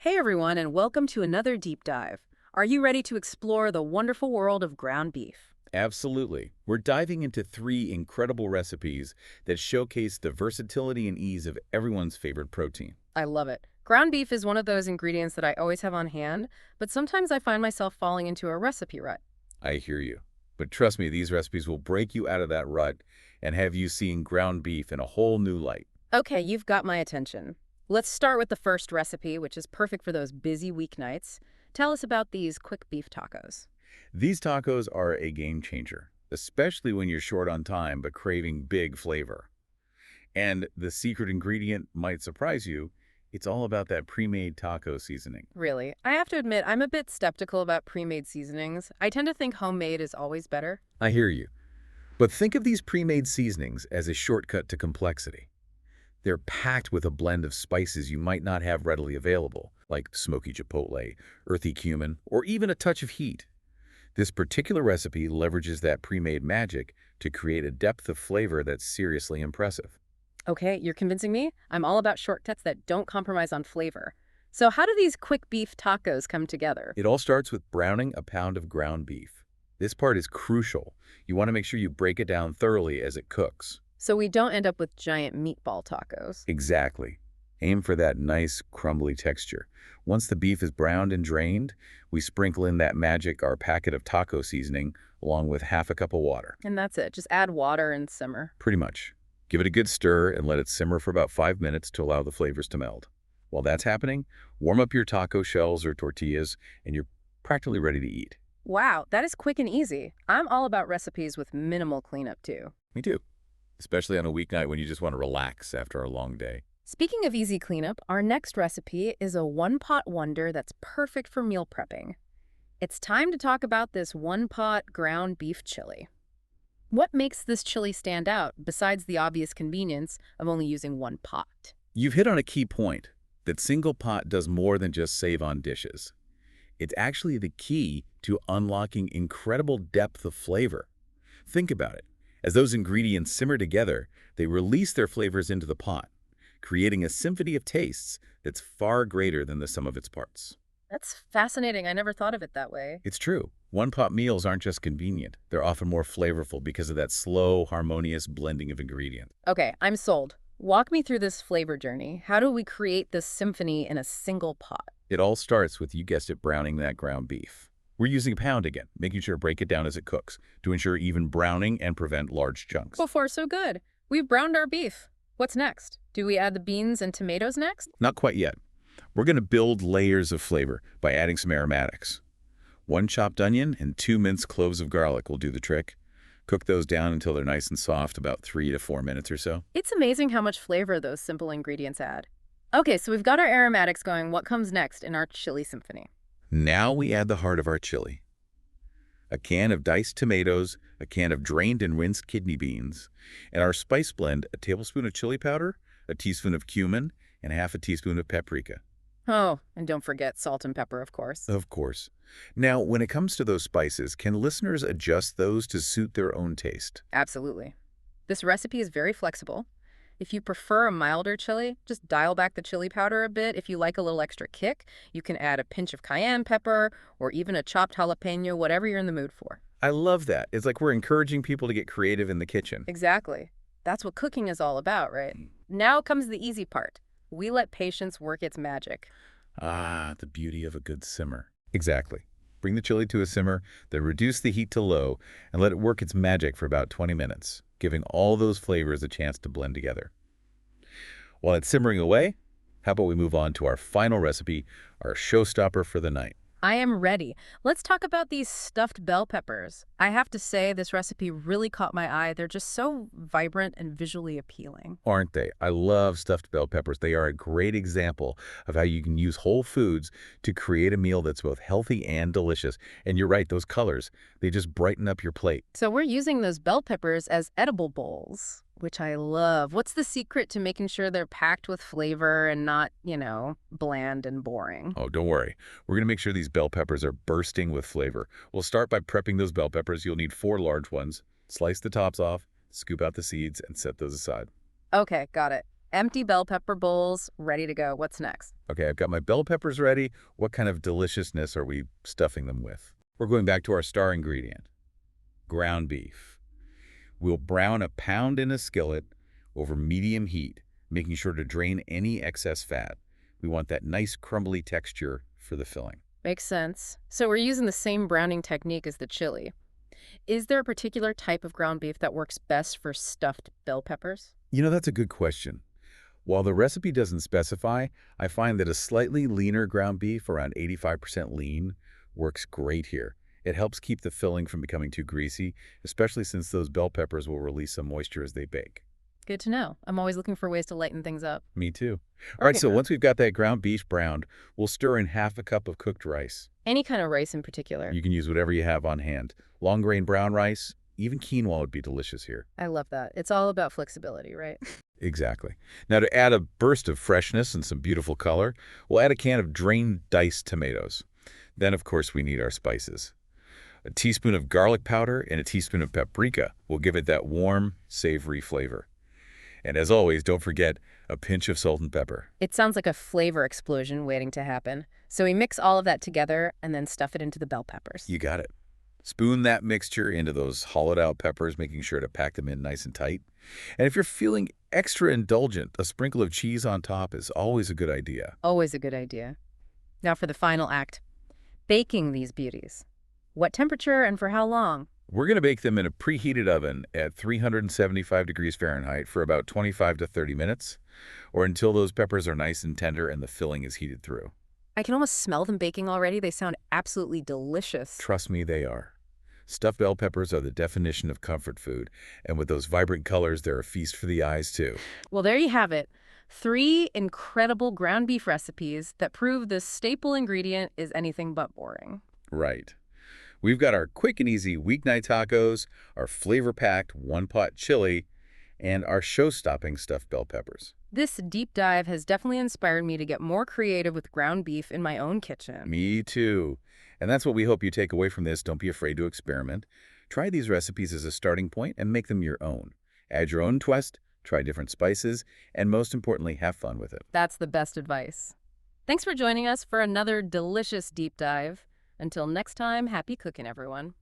Hey everyone, and welcome to another deep dive. Are you ready to explore the wonderful world of ground beef? Absolutely. We're diving into three incredible recipes that showcase the versatility and ease of everyone's favorite protein. I love it. Ground beef is one of those ingredients that I always have on hand, but sometimes I find myself falling into a recipe rut. I hear you. But trust me, these recipes will break you out of that rut and have you seeing ground beef in a whole new light. Okay, you've got my attention. Let's start with the first recipe, which is perfect for those busy weeknights. Tell us about these quick beef tacos. These tacos are a game changer, especially when you're short on time but craving big flavor. And the secret ingredient might surprise you. It's all about that pre-made taco seasoning. Really, I have to admit, I'm a bit skeptical about pre-made seasonings. I tend to think homemade is always better. I hear you. But think of these pre-made seasonings as a shortcut to complexity. They're packed with a blend of spices you might not have readily available, like smoky chipotle, earthy cumin, or even a touch of heat. This particular recipe leverages that pre-made magic to create a depth of flavor that's seriously impressive. Okay, you're convincing me. I'm all about shortcuts that don't compromise on flavor. So how do these quick beef tacos come together? It all starts with browning a pound of ground beef. This part is crucial. You want to make sure you break it down thoroughly as it cooks. So we don't end up with giant meatball tacos. Exactly. Aim for that nice, crumbly texture. Once the beef is browned and drained, we sprinkle in that magic, our packet of taco seasoning, along with half a cup of water. And that's it. Just add water and simmer. Pretty much. Give it a good stir and let it simmer for about 5 minutes to allow the flavors to meld. While that's happening, warm up your taco shells or tortillas, and you're practically ready to eat. Wow, that is quick and easy. I'm all about recipes with minimal cleanup too. Me too. Especially on a weeknight when you just want to relax after a long day. Speaking of easy cleanup, our next recipe is a one-pot wonder that's perfect for meal prepping. It's time to talk about this one-pot ground beef chili. What makes this chili stand out besides the obvious convenience of only using one pot? You've hit on a key point, that single pot does more than just save on dishes. It's actually the key to unlocking incredible depth of flavor. Think about it. As those ingredients simmer together, they release their flavors into the pot, creating a symphony of tastes that's far greater than the sum of its parts. That's fascinating. I never thought of it that way. It's true. One-pot meals aren't just convenient. They're often more flavorful because of that slow, harmonious blending of ingredients. Okay, I'm sold. Walk me through this flavor journey. How do we create this symphony in a single pot? It all starts with, you guessed it, browning that ground beef. We're using a pound again, making sure to break it down as it cooks to ensure even browning and prevent large chunks. So far, so good. We've browned our beef. What's next? Do we add the beans and tomatoes next? Not quite yet. We're going to build layers of flavor by adding some aromatics. 1 chopped onion and 2 minced cloves of garlic will do the trick. Cook those down until they're nice and soft, about 3 to 4 minutes or so. It's amazing how much flavor those simple ingredients add. Okay, so we've got our aromatics going. What comes next in our chili symphony? Now we add the heart of our chili. A can of diced tomatoes, a can of drained and rinsed kidney beans, and our spice blend, a tablespoon of chili powder, a teaspoon of cumin, and half a teaspoon of paprika. Oh, and don't forget salt and pepper, of course. Of course. Now, when it comes to those spices, can listeners adjust those to suit their own taste? Absolutely. This recipe is very flexible. If you prefer a milder chili, just dial back the chili powder a bit. If you like a little extra kick, you can add a pinch of cayenne pepper or even a chopped jalapeno, whatever you're in the mood for. I love that. It's like we're encouraging people to get creative in the kitchen. Exactly. That's what cooking is all about, right? Now comes the easy part. We let patience work its magic. Ah, the beauty of a good simmer. Exactly. Bring the chili to a simmer, then reduce the heat to low and let it work its magic for about 20 minutes, giving all those flavors a chance to blend together. While it's simmering away, how about we move on to our final recipe, our showstopper for the night. I am ready. Let's talk about these stuffed bell peppers. I have to say, this recipe really caught my eye. They're just so vibrant and visually appealing. Aren't they? I love stuffed bell peppers. They are a great example of how you can use whole foods to create a meal that's both healthy and delicious. And you're right, those colors, they just brighten up your plate. So we're using those bell peppers as edible bowls, which I love. What's the secret to making sure they're packed with flavor and not, bland and boring? Oh, don't worry. We're going to make sure these bell peppers are bursting with flavor. We'll start by prepping those bell peppers. You'll need 4 large ones. Slice the tops off, scoop out the seeds, and set those aside. Okay, got it. Empty bell pepper bowls, ready to go. What's next? Okay, I've got my bell peppers ready. What kind of deliciousness are we stuffing them with? We're going back to our star ingredient, ground beef. We'll brown a pound in a skillet over medium heat, making sure to drain any excess fat. We want that nice crumbly texture for the filling. Makes sense. So we're using the same browning technique as the chili. Is there a particular type of ground beef that works best for stuffed bell peppers? That's a good question. While the recipe doesn't specify, I find that a slightly leaner ground beef, around 85% lean, works great here. It helps keep the filling from becoming too greasy, especially since those bell peppers will release some moisture as they bake. Good to know. I'm always looking for ways to lighten things up. Me too. All right, Okay. so once we've got that ground beef browned, we'll stir in half a cup of cooked rice. Any kind of rice in particular. You can use whatever you have on hand. Long grain brown rice, even quinoa would be delicious here. I love that. It's all about flexibility, right? Exactly. Now to add a burst of freshness and some beautiful color, we'll add a can of drained diced tomatoes. Then, of course, we need our spices. A teaspoon of garlic powder and a teaspoon of paprika will give it that warm, savory flavor. And as always, don't forget a pinch of salt and pepper. It sounds like a flavor explosion waiting to happen. So we mix all of that together and then stuff it into the bell peppers. You got it. Spoon that mixture into those hollowed-out peppers, making sure to pack them in nice and tight. And if you're feeling extra indulgent, a sprinkle of cheese on top is always a good idea. Always a good idea. Now for the final act, baking these beauties. What temperature and for how long? We're going to bake them in a preheated oven at 375 degrees Fahrenheit for about 25 to 30 minutes, or until those peppers are nice and tender and the filling is heated through. I can almost smell them baking already. They sound absolutely delicious. Trust me, they are. Stuffed bell peppers are the definition of comfort food, and with those vibrant colors, they're a feast for the eyes, too. Well, there you have it. 3 incredible ground beef recipes that prove this staple ingredient is anything but boring. Right. We've got our quick and easy weeknight tacos, our flavor-packed one-pot chili, and our show-stopping stuffed bell peppers. This deep dive has definitely inspired me to get more creative with ground beef in my own kitchen. Me too. And that's what we hope you take away from this. Don't be afraid to experiment. Try these recipes as a starting point and make them your own. Add your own twist, try different spices, and most importantly, have fun with it. That's the best advice. Thanks for joining us for another delicious deep dive. Until next time, happy cooking, everyone.